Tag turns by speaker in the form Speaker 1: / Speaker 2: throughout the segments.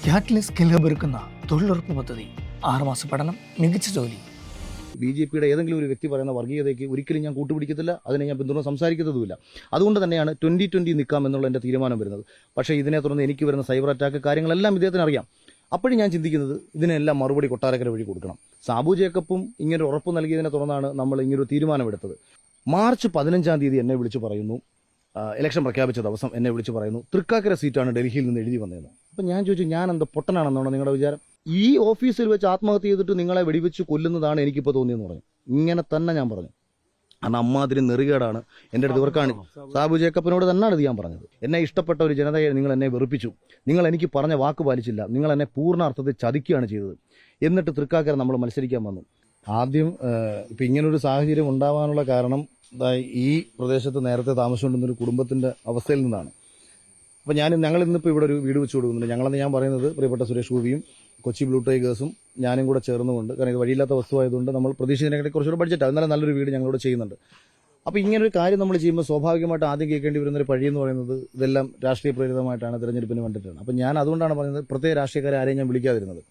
Speaker 1: ക്യാറ്റ്ലിസ് skill ഒരുക്കുന്ന തൊഴിലുറപ്പ് പദ്ധതി, 6 മാസ പഠനം, മികച്ച ജോലി.
Speaker 2: ബി.ജെ.പിയുടെ ഏതെങ്കിലും ഒരു വ്യക്തി പറയുന്ന വർഗീയതയ്ക്ക് ഒരിക്കലും ഞാൻ കൂട്ടുപിടിക്കത്തില്ല, അതിനെ ഞാൻ പിന്തുണ സംസാരിക്കുന്നതുമില്ല. അതുകൊണ്ട് തന്നെയാണ് 2020 നിൽക്കാം എന്നുള്ള എൻ്റെ തീരുമാനം വരുന്നത്. പക്ഷേ ഇതിനെ തുടർന്ന് എനിക്ക് വരുന്ന സൈബർ അറ്റാക്ക് കാര്യങ്ങളെല്ലാം ഇദ്ദേഹത്തിന് അറിയാം. അപ്പോഴും ഞാൻ ചിന്തിക്കുന്നത് ഇതിനെല്ലാം മറുപടി കൊട്ടാരക്കര വഴി കൊടുക്കണം. സാബു ജേക്കബും ഇങ്ങനെ ഉറപ്പ് നൽകിയതിനെ തുടർന്നാണ് നമ്മൾ ഇങ്ങനൊരു തീരുമാനമെടുത്തത്. മാർച്ച് 15-ാം തീയതി എന്നെ വിളിച്ച് പറയുന്നു, ഇലക്ഷൻ പ്രഖ്യാപിച്ച ദിവസം എന്നെ വിളിച്ച് പറയുന്നു, തൃക്കാക്കര സീറ്റാണ് ഡൽഹിയിൽ നിന്ന് എഴുതി വന്നതെന്ന്. അപ്പം ഞാൻ ചോദിച്ചു, ഞാൻ എന്താ പൊട്ടനാണെന്നാണോ നിങ്ങളുടെ വിചാരം? ഈ ഓഫീസിൽ വെച്ച് ആത്മഹത്യ ചെയ്തിട്ട് നിങ്ങളെ വെടിവെച്ച് കൊല്ലുന്നതാണ് എനിക്കിപ്പോൾ തോന്നിയെന്ന് പറഞ്ഞു. ഇങ്ങനെ തന്നെ ഞാൻ പറഞ്ഞു. കാരണം അമ്മാതിരി നെറുകേടാണ് എൻ്റെ അടുത്ത് ഇവർക്കാണ്. സാബു ജേക്കബിനോട് തന്നെയാണ് ഇത് ഞാൻ പറഞ്ഞത്. എന്നെ ഇഷ്ടപ്പെട്ട ഒരു ജനതയെ നിങ്ങൾ എന്നെ വെറുപ്പിച്ചു, നിങ്ങൾ എനിക്ക് പറഞ്ഞ വാക്ക് പാലിച്ചില്ല, നിങ്ങൾ എന്നെ പൂർണ്ണ അർത്ഥത്തിൽ ചതിക്കുകയാണ് ചെയ്തത്. എന്നിട്ട് തൃക്കാക്കര നമ്മൾ മത്സരിക്കാൻ വന്നു. ആദ്യം ഇപ്പം ഇങ്ങനൊരു സാഹചര്യം ഉണ്ടാവാനുള്ള കാരണം ഈ പ്രദേശത്ത് നേരത്തെ താമസിച്ചുകൊണ്ടിരുന്നൊരു കുടുംബത്തിൻ്റെ അവസ്ഥയിൽ നിന്നാണ്. അപ്പോൾ ഞങ്ങൾ ഇന്നിപ്പോൾ ഇവിടെ ഒരു വീട് വെച്ച് കൊടുക്കുന്നുണ്ട്. ഞങ്ങളെന്ന് ഞാൻ പറയുന്നത് പ്രിയപ്പെട്ട സുരേഷ് ഗോപിയും കൊച്ചി ബ്ലൂ ടൈഗേഴ്സും ഞാനും കൂടെ ചേർന്നുകൊണ്ട്, കാരണം ഇത് വഴിയില്ലാത്ത വസ്തുവായതുകൊണ്ട് നമ്മൾ പ്രതീക്ഷിച്ചതിനെക്കാട്ടി കുറച്ചുകൂടെ ബഡ്ജറ്റാണ്, എന്നാലും നല്ലൊരു വീട് ഞങ്ങളോട് ചെയ്യുന്നുണ്ട്. അപ്പോൾ ഇങ്ങനൊരു കാര്യം നമ്മൾ ചെയ്യുമ്പോൾ സ്വാഭാവികമായിട്ട് ആദ്യം കേൾക്കേണ്ടി വരുന്നൊരു പഴി എന്ന് പറയുന്നത് ഇതെല്ലാം രാഷ്ട്രീയ പ്രേരിതമായിട്ടാണ്, തിരഞ്ഞെടുപ്പിന് വേണ്ടിയിട്ടാണ്. അപ്പോൾ ഞാൻ അതുകൊണ്ടാണ് പറയുന്നത് പ്രത്യേക രാഷ്ട്രീയക്കാരെ ആരെയും ഞാൻ വിളിക്കാതിരുന്നത്.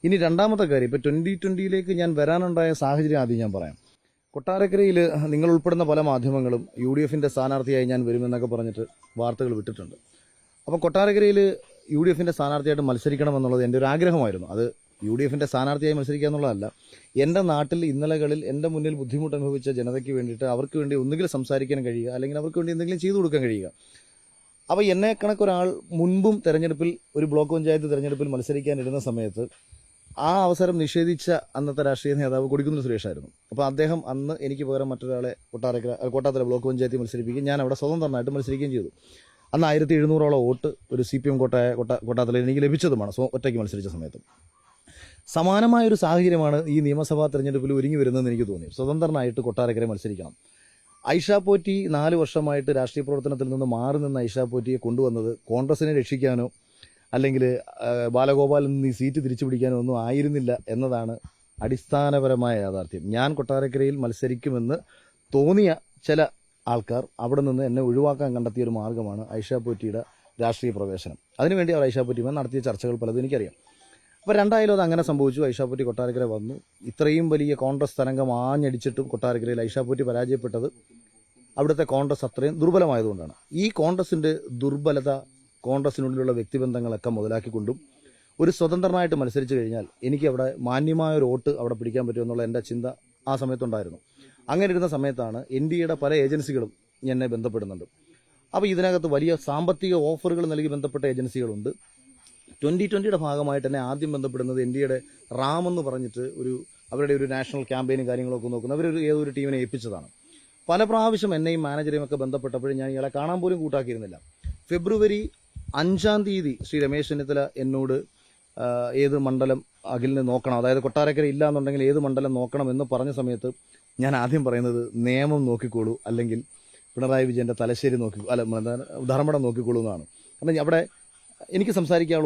Speaker 2: ഇനി രണ്ടാമത്തെ കാര്യം, ഇപ്പോൾ 2020 ഞാൻ വരാനുണ്ടായ സാഹചര്യം ആദ്യം ഞാൻ പറയാം. കൊട്ടാരക്കരയിൽ നിങ്ങൾ ഉൾപ്പെടുന്ന പല മാധ്യമങ്ങളും UDFന്റെ സ്ഥാനാർത്ഥിയായി ഞാൻ വരുമെന്നൊക്കെ പറഞ്ഞിട്ട് വാർത്തകൾ വിട്ടിട്ടുണ്ട്. അപ്പോൾ കൊട്ടാരക്കരയിൽ UDFന്റെ സ്ഥാനാർത്ഥിയായിട്ട് മത്സരിക്കണമെന്നുള്ളത് എൻ്റെ ഒരു ആഗ്രഹമായിരുന്നു. അത് UDFന്റെ സ്ഥാനാർത്ഥിയായി മത്സരിക്കുക എന്നുള്ളതല്ല, എൻ്റെ നാട്ടിൽ ഇന്നലകളിൽ എൻ്റെ മുന്നിൽ ബുദ്ധിമുട്ട് അനുഭവിച്ച ജനതയ്ക്ക് വേണ്ടിയിട്ട് അവർക്ക് വേണ്ടി ഒന്നുകിൽ സംസാരിക്കാൻ കഴിയുക, അല്ലെങ്കിൽ അവർക്ക് വേണ്ടി എന്തെങ്കിലും ചെയ്തു കൊടുക്കാൻ കഴിയുക. അപ്പോൾ എന്നെ കണക്കൊരാൾ മുൻപും തെരഞ്ഞെടുപ്പിൽ, ഒരു ബ്ലോക്ക് പഞ്ചായത്ത് തെരഞ്ഞെടുപ്പിൽ മത്സരിക്കാനിരുന്ന സമയത്ത് ആ അവസരം നിഷേധിച്ച അന്നത്തെ രാഷ്ട്രീയ നേതാവ് കൊടിക്കുന്നിൽ സുരേഷായിരുന്നു. അപ്പോൾ അദ്ദേഹം അന്ന് എനിക്ക് പകരം മറ്റൊരാളെ കോട്ടാത്തല ബ്ലോക്ക് പഞ്ചായത്തിൽ മത്സരിപ്പിക്കുകയും ഞാൻ അവിടെ സ്വതന്ത്രനായിട്ട് മത്സരിക്കുകയും ചെയ്തു. അന്ന് 1700ഓളം വോട്ട് ഒരു CPM കോട്ടാത്തലയിൽ എനിക്ക് ലഭിച്ചതുമാണ് ഒറ്റയ്ക്ക് മത്സരിച്ച സമയത്ത്. സമാനമായൊരു സാഹചര്യമാണ് ഈ നിയമസഭാ തെരഞ്ഞെടുപ്പിൽ ഒരുങ്ങി വരുന്നതെന്ന് എനിക്ക് തോന്നി. സ്വതന്ത്രനായിട്ട് കൊട്ടാരക്കര മത്സരിക്കണം. ഐഷ പോറ്റി 4 വർഷമായിട്ട് രാഷ്ട്രീയ പ്രവർത്തനത്തിൽ നിന്ന് മാറി നിന്ന ഐഷ പോറ്റിയെ കൊണ്ടുവന്നത് കോൺഗ്രസിനെ രക്ഷിക്കാനോ അല്ലെങ്കിൽ ബാലഗോപാലിൽ നിന്ന് ഈ സീറ്റ് തിരിച്ചു പിടിക്കാനോ ഒന്നും ആയിരുന്നില്ല എന്നതാണ് അടിസ്ഥാനപരമായ യാഥാർത്ഥ്യം. ഞാൻ കൊട്ടാരക്കരയിൽ മത്സരിക്കുമെന്ന് തോന്നിയ ചില ആൾക്കാർ അവിടെ നിന്ന് എന്നെ ഒഴിവാക്കാൻ കണ്ടെത്തിയ ഒരു മാർഗ്ഗമാണ് ഐഷ പോറ്റിയുടെ രാഷ്ട്രീയ പ്രവേശനം. അതിനുവേണ്ടി അവർ ഐഷ പോറ്റിയുമായി നടത്തിയ ചർച്ചകൾ പലതും എനിക്കറിയാം. അപ്പോൾ രണ്ടായാലും അത് അങ്ങനെ സംഭവിച്ചു. ഐഷ പോറ്റി കൊട്ടാരക്കര വന്നു. ഇത്രയും വലിയ കോൺഗ്രസ് തരംഗം ആഞ്ഞടിച്ചിട്ടും കൊട്ടാരക്കരയിൽ ഐഷ പോറ്റി പരാജയപ്പെട്ടത് അവിടുത്തെ കോൺഗ്രസ് അത്രയും ദുർബലമായതുകൊണ്ടാണ്. ഈ കോൺഗ്രസിൻ്റെ ദുർബലത, കോൺഗ്രസിനുള്ളിലുള്ള വ്യക്തിബന്ധങ്ങളൊക്കെ മുതലാക്കിക്കൊണ്ടും ഒരു സ്വതന്ത്രനായിട്ട് മത്സരിച്ചു കഴിഞ്ഞാൽ എനിക്ക് അവിടെ മാന്യമായൊരു വോട്ട് അവിടെ പിടിക്കാൻ പറ്റുമെന്നുള്ള എൻ്റെ ചിന്ത ആ സമയത്തുണ്ടായിരുന്നു. അങ്ങനെ ഇരുന്ന സമയത്താണ് NDAയുടെ പല ഏജൻസികളും എന്നെ ബന്ധപ്പെടുന്നുണ്ട്. അപ്പോൾ ഇതിനകത്ത് വലിയ സാമ്പത്തിക ഓഫറുകൾ നൽകി ബന്ധപ്പെട്ട ഏജൻസികളുണ്ട്. 2020യുടെ ഭാഗമായിട്ട് എന്നെ ആദ്യം ബന്ധപ്പെടുന്നത് NDAയുടെ റാം എന്ന് പറഞ്ഞിട്ട് അവരുടെ ഒരു നാഷണൽ ക്യാമ്പയിനും കാര്യങ്ങളൊക്കെ നോക്കുന്ന ഏതൊരു ടീമിനെ ഏൽപ്പിച്ചതാണ്. പല പ്രാവശ്യം എന്നെയും മാനേജരെയും ഒക്കെ ബന്ധപ്പെട്ടപ്പോഴും ഞാൻ ഇയാളെ കാണാൻ പോലും കൂട്ടാക്കിയിരുന്നില്ല. ഫെബ്രുവരി 5-ാം തീയതി ശ്രീ രമേശ് ചെന്നിത്തല എന്നോട് ഏത് മണ്ഡലം അഖിലിന് നോക്കണം, അതായത് കൊട്ടാരക്കര ഇല്ല എന്നുണ്ടെങ്കിൽ ഏത് മണ്ഡലം നോക്കണം എന്ന് പറഞ്ഞ സമയത്ത് ഞാൻ ആദ്യം പറയുന്നത് നിയമം നോക്കിക്കോളൂ, അല്ലെങ്കിൽ പിണറായി വിജയൻ്റെ തലശ്ശേരി ധർമ്മടം നോക്കിക്കോളൂ എന്നാണ്. കാരണം അവിടെ എനിക്ക്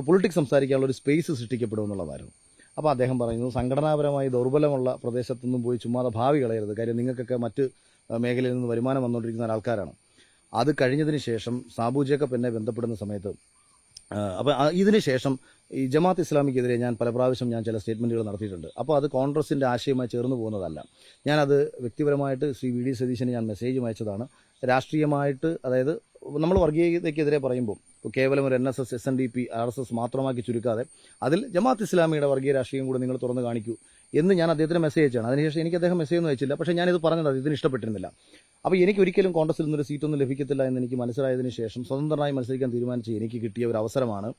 Speaker 2: പൊളിറ്റിക്സ് സംസാരിക്കാനുള്ള ഒരു സ്പേസ് സൃഷ്ടിക്കപ്പെടും എന്നുള്ളതായിരുന്നു. അപ്പോൾ അദ്ദേഹം പറയുന്നു, സംഘടനാപരമായി ദൗർബലമുള്ള പ്രദേശത്തൊന്നും പോയി ചുമ്മാതെ ഭാവി കളയരുത്, കാര്യം നിങ്ങൾക്കൊക്കെ മറ്റ് മേഖലയിൽ നിന്ന് വരുമാനം വന്നുകൊണ്ടിരിക്കുന്ന ആൾക്കാരാണ്. അത് കഴിഞ്ഞതിന് ശേഷം സാബു ജേക്കബ് എന്നെ ബന്ധപ്പെടുന്ന സമയത്ത്, അപ്പോൾ ഇതിന് ശേഷം ഈ ജമാഅത്ത് ഇസ്ലാമിക്കെതിരെ ഞാൻ പല പ്രാവശ്യം ചില സ്റ്റേറ്റ്മെൻറ്റുകൾ നടത്തിയിട്ടുണ്ട്. അപ്പോൾ അത് കോൺഗ്രസിൻ്റെ ആശയമായി ചേർന്ന് പോകുന്നതല്ല. ഞാനത് വ്യക്തിപരമായിട്ട് ശ്രീ VD സതീശന് ഞാൻ മെസ്സേജ് അയച്ചതാണ്. രാഷ്ട്രീയമായിട്ട്, അതായത് നമ്മൾ വർഗീയതയ്ക്കെതിരെ പറയുമ്പോൾ കേവലം ഒരു NSS, SNDP, RSS മാത്രമാക്കി ചുരുക്കാതെ അതിൽ ജമാഅത്ത് ഇസ്ലാമിയുടെ വർഗീയ രാഷ്ട്രീയം കൂടെ നിങ്ങൾ തുറന്ന് കാണിക്കൂ എന്ന് ഞാൻ അദ്ദേഹത്തിന് മെസ്സേജ് അയച്ചാണ്. അതിനുശേഷം എനിക്ക് അദ്ദേഹം മെസ്സേജ് ഒന്നും അയച്ചില്ല. പക്ഷേ ഞാനിത് പറഞ്ഞത് ഇതിന് ഇഷ്ടപ്പെട്ടിരുന്നില്ല. അപ്പോൾ എനിക്ക് ഒരിക്കലും കോൺഗ്രസിൽ നിന്നൊരു സീറ്റൊന്നും ലഭിക്കത്തില്ല എന്ന് എനിക്ക് മനസ്സിലായതിനു ശേഷം സ്വതന്ത്രമായി മത്സരിക്കാൻ തീരുമാനിച്ച് എനിക്ക് കിട്ടിയ ഒരു അവസരമാണ്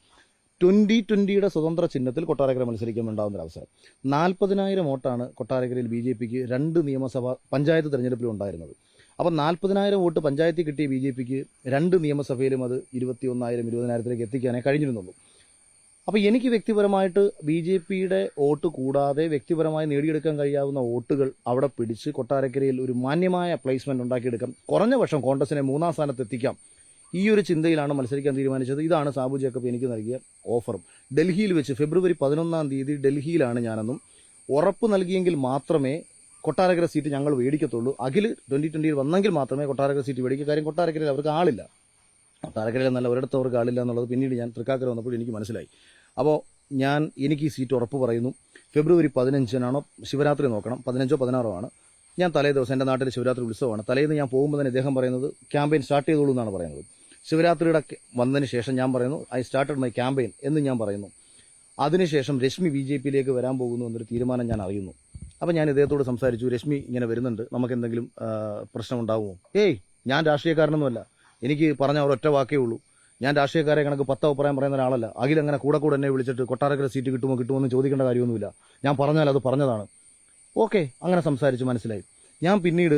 Speaker 2: 2020യുടെ സ്വതന്ത്ര ചിഹ്നത്തിൽ കൊട്ടാരക്കര മത്സരിക്കാൻ ഉണ്ടാകുന്ന ഒരു അവസരം. 40,000 വോട്ടാണ് കൊട്ടാരക്കരയിൽ BJPക്ക് 2 നിയമസഭാ പഞ്ചായത്ത് തെരഞ്ഞെടുപ്പിലും ഉണ്ടായിരുന്നത്. അപ്പോൾ 40,000 വോട്ട് പഞ്ചായത്തിൽ കിട്ടിയ BJPക്ക് 2 നിയമസഭയിലും അത് 21,000, 20,000 എത്തിക്കാനേ കഴിഞ്ഞിരുന്നുള്ളൂ. അപ്പോൾ എനിക്ക് വ്യക്തിപരമായിട്ട് BJPയുടെ വോട്ട് കൂടാതെ വ്യക്തിപരമായി നേടിയെടുക്കാൻ കഴിയാവുന്ന വോട്ടുകൾ അവിടെ പിടിച്ച് കൊട്ടാരക്കരയിൽ ഒരു മാന്യമായ പ്ലേസ്മെന്റ് ഉണ്ടാക്കിയെടുക്കാം, കുറഞ്ഞ പക്ഷം കോൺഗ്രസിനെ 3-ാം സ്ഥാനത്ത് എത്തിക്കാം, ഈ ഒരു ചിന്തയിലാണ് മത്സരിക്കാൻ തീരുമാനിച്ചത്. ഇതാണ് സാബു ജേക്കബ് എനിക്ക് നൽകിയ ഓഫറും. ഡൽഹിയിൽ വെച്ച് ഫെബ്രുവരി 11-ാം തീയതി ഡൽഹിയിലാണ് ഞാനെന്നും ഉറപ്പ് നൽകിയെങ്കിൽ മാത്രമേ കൊട്ടാരക്കര സീറ്റ് ഞങ്ങൾ മേടിക്കത്തുള്ളൂ, അഖിൽ 2020 വന്നെങ്കിൽ മാത്രമേ കൊട്ടാരക്കര സീറ്റ് മേടിക്കൂ, കാര്യം കൊട്ടാരക്കരയിൽ അവർക്ക് ആളില്ല. കൊട്ടാരക്കരയിൽ നല്ല ഒരിടത്ത് അവർക്ക് ആളില്ല എന്നുള്ളത് പിന്നീട് ഞാൻ തൃക്കാക്കര വന്നപ്പോൾ എനിക്ക് മനസ്സിലായി. അപ്പോൾ എനിക്ക് ഈ സീറ്റ് ഉറപ്പ് പറയുന്നു. ഫെബ്രുവരി 15-നാണോ ശിവരാത്രി നോക്കണം, 15-ഓ 16-ഓ ആണ്. ഞാൻ തലേ ദിവസം എൻ്റെ നാട്ടിൽ ശിവരാത്രി ഉത്സവമാണ്. തലേന്ന് ഞാൻ പോകുമ്പോൾ തന്നെ ഇദ്ദേഹം പറയുന്നത് ക്യാമ്പയിൻ സ്റ്റാർട്ട് ചെയ്തോളൂ എന്നാണ് പറയുന്നത്. ശിവരാത്രിയുടെ വന്നതിന് ശേഷം ഞാൻ പറയുന്നു ഐ സ്റ്റാർട്ടഡ് മൈ ക്യാമ്പയിൻ എന്ന് ഞാൻ പറയുന്നു. അതിനുശേഷം രശ്മി BJP-യിലേക്ക് വരാൻ പോകുന്നു എന്നൊരു തീരുമാനം ഞാൻ അറിയുന്നു. അപ്പം ഞാൻ ഇദ്ദേഹത്തോട് സംസാരിച്ചു, രശ്മി ഇങ്ങനെ വരുന്നുണ്ട്, നമുക്ക് എന്തെങ്കിലും പ്രശ്നം ഉണ്ടാവുമോ? ഞാൻ രാഷ്ട്രീയക്കാരനൊന്നുമല്ല, എനിക്ക് പറഞ്ഞ ഒരൊറ്റ വാക്കേ ഉള്ളൂ, ഞാൻ രാഷ്ട്രീയക്കാരെ കണക്ക് 10 അഭിപ്രായം പറയുന്ന ഒരാളല്ല. അങ്ങനെ കൂടെ എന്നെ വിളിച്ചിട്ട് കൊട്ടാരക്കര സീറ്റ് കിട്ടുമോ എന്ന് ചോദിക്കേണ്ട കാര്യമൊന്നുമില്ല. ഞാൻ പറഞ്ഞാൽ അത് പറഞ്ഞതാണ്. ഓക്കെ, അങ്ങനെ സംസാരിച്ച് മനസ്സിലായി. ഞാൻ പിന്നീട്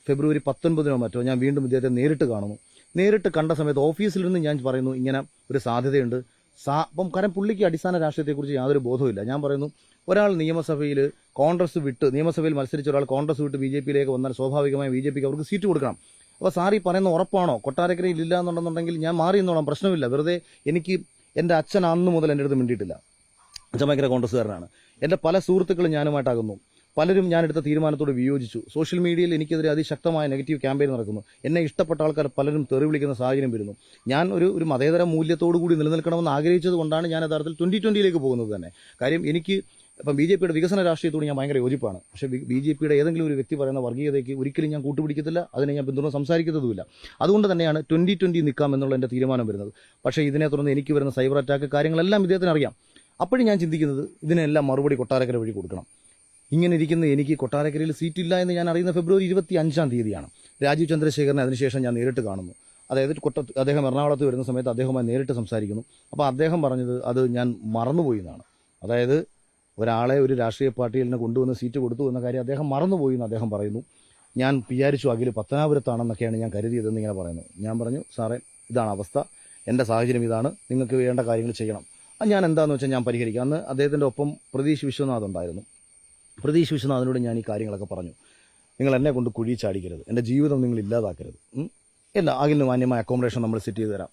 Speaker 2: ഫെബ്രുവരി 19-നോ മറ്റോ ഞാൻ വീണ്ടും ഇദ്ദേഹത്തെ നേരിട്ട് കാണുന്നു. നേരിട്ട് കണ്ട സമയത്ത് ഓഫീസിൽ നിന്ന് ഞാൻ പറയുന്നു ഇങ്ങനെ ഒരു സാധ്യതയുണ്ട്. അപ്പം കാരണം പുള്ളിക്ക് അടിസ്ഥാന രാഷ്ട്രീയത്തെക്കുറിച്ച് യാതൊരു ബോധവുമില്ല. ഞാൻ പറയുന്നു ഒരാൾ നിയമസഭയിൽ നിയമസഭയിൽ മത്സരിച്ച ഒരാൾ കോൺഗ്രസ് വിട്ട് BJP-യിലേക്ക് വന്നാൽ സ്വാഭാവികമായി BJP-ക്ക് അവർക്ക് സീറ്റ് കൊടുക്കണം. അപ്പോൾ സാറി പറയുന്ന ഉറപ്പാണോ? കൊട്ടാരക്കരയിൽ ഇല്ല എന്നുണ്ടെന്നുണ്ടെങ്കിൽ ഞാൻ മാറി എന്നോളാം, പ്രശ്നമില്ല. വെറുതെ എനിക്ക് എൻ്റെ അച്ഛൻ അന്ന് മുതൽ എൻ്റെ അടുത്ത് മിണ്ടിയിട്ടില്ല. അച്ഛൻ ഭയങ്കര കോൺഗ്രസ്സുകാരനാണ്. എൻ്റെ പല സുഹൃത്തുക്കളും ഞാനുമായിട്ടാകുന്നു. പലരും ഞാൻ എടുത്ത തീരുമാനത്തോട് വിയോജിച്ചു. സോഷ്യൽ മീഡിയയിൽ എനിക്കെതിരെ അതിശക്തമായ നെഗറ്റീവ് ക്യാമ്പയിൻ നടക്കുന്നു. എന്നെ ഇഷ്ടപ്പെട്ട ആൾക്കാർ പലരും തെറി വിളിക്കുന്ന സാഹചര്യം വരുന്നു. ഞാൻ ഒരു മതേതര മൂല്യത്തോടു കൂടി നിലനിൽക്കണമെന്ന് ആഗ്രഹിച്ചത് കൊണ്ടാണ് ഞാൻ യഥാർത്ഥത്തിൽ 2020-യിലേക്ക് പോകുന്നത് തന്നെ. കാര്യം എനിക്ക് ഇപ്പം BJP-യുടെ വികസന രാഷ്ട്രീയത്തോട് ഞാൻ ഭയങ്കര യോജിപ്പാണ്. പക്ഷേ BJP-യുടെ ഏതെങ്കിലും ഒരു വ്യക്തി പറയുന്ന വർഗീയതയ്ക്ക് ഒരിക്കലും ഞാൻ കൂട്ടുപിടിക്കത്തില്ല, അതിനെ ഞാൻ പിന്തുണ സംസാരിക്കുന്നതുമില്ല. അതുകൊണ്ട് തന്നെയാണ് 2020 നിൽക്കാം എന്നുള്ള എൻ്റെ തീരുമാനം വരുന്നത്. പക്ഷേ ഇതിനെ തുടർന്ന് എനിക്ക് വരുന്ന സൈബർ അറ്റാക്ക് കാര്യങ്ങളെല്ലാം ഇദ്ദേഹത്തിന് അറിയാം. അപ്പോഴും ഞാൻ ചിന്തിക്കുന്നത് ഇതിനെല്ലാം മറുപടി കൊട്ടാരക്കര വഴി കൊടുക്കണം. ഇങ്ങനെ ഇരിക്കുന്ന എനിക്ക് കൊട്ടാരക്കരയിൽ സീറ്റില്ല എന്ന് ഞാൻ അറിയുന്ന ഫെബ്രുവരി 25-ാം തീയതിയാണ്. രാജീവ് ചന്ദ്രശേഖരനെ അതിനുശേഷം ഞാൻ നേരിട്ട് കാണുന്നു. അതായത് അദ്ദേഹം എറണാകുളത്ത് വരുന്ന സമയത്ത് അദ്ദേഹവുമായി നേരിട്ട് സംസാരിക്കുന്നു. അപ്പോൾ അദ്ദേഹം പറഞ്ഞത് അത് ഞാൻ മറന്നുപോയി എന്നാണ്. അതായത് ഒരാളെ ഒരു രാഷ്ട്രീയ പാർട്ടിയിൽ നിന്ന് കൊണ്ടുവന്ന് സീറ്റ് കൊടുത്തു എന്ന കാര്യം അദ്ദേഹം മറന്നുപോയി എന്ന് അദ്ദേഹം പറയുന്നു. ഞാൻ വിചാരിച്ചു അഖിൽ പത്തനാപുരത്താണെന്നൊക്കെയാണ് ഞാൻ കരുതിയതെന്ന് ഇങ്ങനെ പറയുന്നു. ഞാൻ പറഞ്ഞു സാറേ, ഇതാണ് അവസ്ഥ, എൻ്റെ സാഹചര്യം ഇതാണ്, നിങ്ങൾക്ക് വേണ്ട കാര്യങ്ങൾ ചെയ്യണം. ഞാൻ എന്താണെന്ന് വെച്ചാൽ ഞാൻ പരിഹരിക്കാം. അന്ന് അദ്ദേഹത്തിൻ്റെ ഒപ്പം പ്രതീഷ് വിശ്വനാഥ് ഉണ്ടായിരുന്നു. പ്രതീഷ് വിശ്വനാഥിനോട് ഞാൻ ഈ കാര്യങ്ങളൊക്കെ പറഞ്ഞു. നിങ്ങൾ എന്നെ കൊണ്ട് കുഴി ചാടിക്കരുത്, എൻ്റെ ജീവിതം നിങ്ങൾ ഇല്ലാതാക്കരുത്, ഇല്ല അഖിലിന് മാന്യമായ അക്കോമഡേഷൻ നമ്മൾ സെറ്റ് ചെയ്ത് തരാം.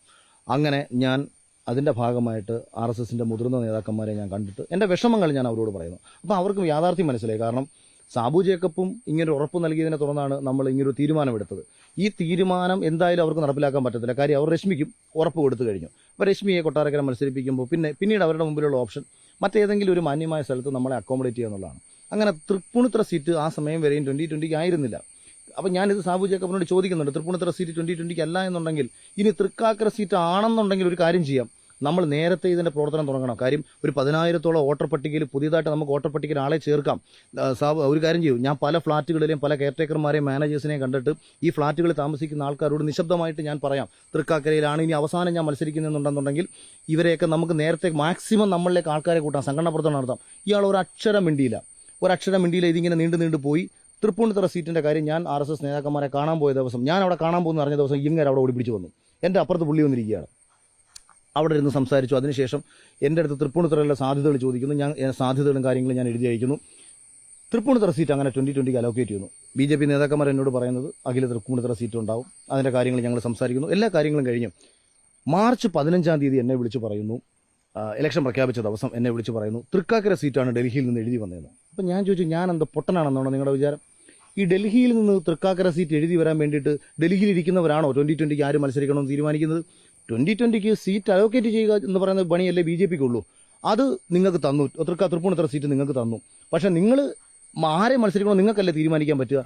Speaker 2: അങ്ങനെ ഞാൻ അതിൻ്റെ ഭാഗമായിട്ട് RSSൻ്റെ മുതിർന്ന നേതാക്കന്മാരെ ഞാൻ കണ്ടിട്ട് എൻ്റെ വിഷമങ്ങൾ ഞാൻ അവരോട് പറയുന്നു. അപ്പോൾ അവർക്ക് യാഥാർത്ഥ്യം മനസ്സിലായി. കാരണം സാബു ജേക്കബും ഇങ്ങനൊരു ഉറപ്പ് നൽകിയതിനെ തുടർന്നാണ് നമ്മൾ ഇങ്ങനൊരു തീരുമാനമെടുത്തത്. ഈ തീരുമാനം എന്തായാലും അവർക്ക് നടപ്പിലാക്കാൻ പറ്റത്തില്ല. കാര്യം അവർ രശ്മിക്കും ഉറപ്പ് കൊടുത്തു കഴിഞ്ഞു. അപ്പോൾ രശ്മിയെ കൊട്ടാരക്കര മത്സരിപ്പിക്കുമ്പോൾ പിന്നീട് അവരുടെ മുമ്പിലുള്ള ഓപ്ഷൻ മറ്റേതെങ്കിലും ഒരു മാന്യമായ സ്ഥലത്ത് നമ്മളെ അക്കോമഡേറ്റ് ചെയ്യുക എന്നുള്ളതാണ്. അങ്ങനെ തൃപ്പൂണിത്തുറ സീറ്റ് ആ സമയം വരെയും 2020-ക്ക് ആയിരുന്നില്ല. അപ്പം ഞാനിത് സാബു ജേക്കബിനോട് ചോദിക്കുന്നുണ്ട്, തൃപ്പൂണിത്തുറ സീറ്റ് 2020-ക്ക് അല്ല എന്നുണ്ടെങ്കിൽ ഇനി തൃക്കാക്കര സീറ്റ് ആണെന്നുണ്ടെങ്കിൽ ഒരു കാര്യം ചെയ്യാം, നമ്മൾ നേരത്തെ ഇതിൻ്റെ പ്രവർത്തനം തുടങ്ങണം. കാര്യം ഒരു 10,000-ഓളം വോട്ടർ പട്ടികയിൽ പുതിയതായിട്ട് നമുക്ക് വോട്ടർ പട്ടികയിൽ ആളെ ചേർക്കാം. ഒരു കാര്യം ചെയ്യും, ഞാൻ പല ഫ്ളാറ്റുകളിലെയും പല കെയർടേക്കർമാരെയും മാനേജേഴ്സിനെയും കണ്ടിട്ട് ഈ ഫ്ളാറ്റുകളിൽ താമസിക്കുന്ന ആൾക്കാരോട് നിശബ്ദമായിട്ട് ഞാൻ പറയാം, തൃക്കാക്കരയിലാണ് ഇനി അവസാനം ഞാൻ മത്സരിക്കുന്നുണ്ടെന്നുണ്ടെങ്കിൽ ഇവരെയൊക്കെ നമുക്ക് നേരത്തെ മാക്സിമം നമ്മളിലേക്ക് ആൾക്കാരെ കൂട്ടാം, സംഘടന പ്രവർത്തനം നടത്താം. ഇയാൾ ഒരക്ഷരം മിണ്ടിയില്ല. ഇതിങ്ങനെ നീണ്ടു പോയി. തൃപ്പൂണിത്തുറ സീറ്റിൻ്റെ കാര്യം ഞാൻ RSS നേതാക്കന്മാരെ കാണാൻ പോയ ദിവസം, ഞാൻ അവിടെ കാണാൻ പോകുന്ന അറിഞ്ഞ ദിവസം ഇങ്ങനെ അവിടെ ഓടി പിടിച്ചു വന്നു. എൻ്റെ അപ്പുറത്ത് പുള്ളി വന്നിരിക്കുകയാണ്. അവിടെ ഇരുന്ന് സംസാരിച്ചു. അതിനുശേഷം എൻ്റെ അടുത്ത് തൃപ്പൂണിത്തുറയിലെ സാധ്യതകൾ ചോദിക്കുന്നു. ഞാൻ സാധ്യതകളും കാര്യങ്ങളും ഞാൻ എഴുതി അയക്കുന്നു. തൃപ്പൂണിത്തുറ സീറ്റ് അങ്ങനെ 2020-ക്ക് അലോക്കേറ്റ് ചെയ്യുന്നു. BJP നേതാക്കന്മാർ എന്നോട് പറയുന്നത് അഖില തൃപ്പൂണിത്തുറ സീറ്റ് ഉണ്ടാവും, അതിൻ്റെ കാര്യങ്ങൾ ഞങ്ങൾ സംസാരിക്കുന്നു. എല്ലാ കാര്യങ്ങളും കഴിഞ്ഞു. മാർച്ച് 15-ാം തീയതി എന്നെ വിളിച്ച് പറയുന്നു, ഇലക്ഷൻ പ്രഖ്യാപിച്ച ദിവസം എന്നെ വിളിച്ച് പറയുന്നു തൃക്കാക്കര സീറ്റാണ് ഡൽഹിയിൽ നിന്ന് എഴുതി വന്നതെന്ന്. അപ്പം ഞാൻ ചോദിച്ചു, ഞാൻ എന്താ പൊട്ടനാണെന്നാണോ നിങ്ങളുടെ വിചാരം? ഈ ഡൽഹിയിൽ നിന്ന് തൃക്കാക്കര സീറ്റ് എഴുതി വരാൻ വേണ്ടിയിട്ട് ഡൽഹിയിൽ ഇരിക്കുന്നവരാണോ 2020-ക്ക് ആര് മത്സരിക്കണമെന്ന് തീരുമാനിക്കുന്നത്? 2020-ക്ക് സീറ്റ് അലോക്കേറ്റ് ചെയ്യുക എന്ന് പറയുന്ന പണിയല്ലേ BJP-ക്ക് ഉള്ളൂ. അത് നിങ്ങൾക്ക് തന്നു, തൃപ്പൂണിത്തുറ സീറ്റ് നിങ്ങൾക്ക് തന്നു. പക്ഷേ നിങ്ങൾ ആരെ മത്സരിക്കണോ നിങ്ങൾക്കല്ലേ തീരുമാനിക്കാൻ പറ്റുക.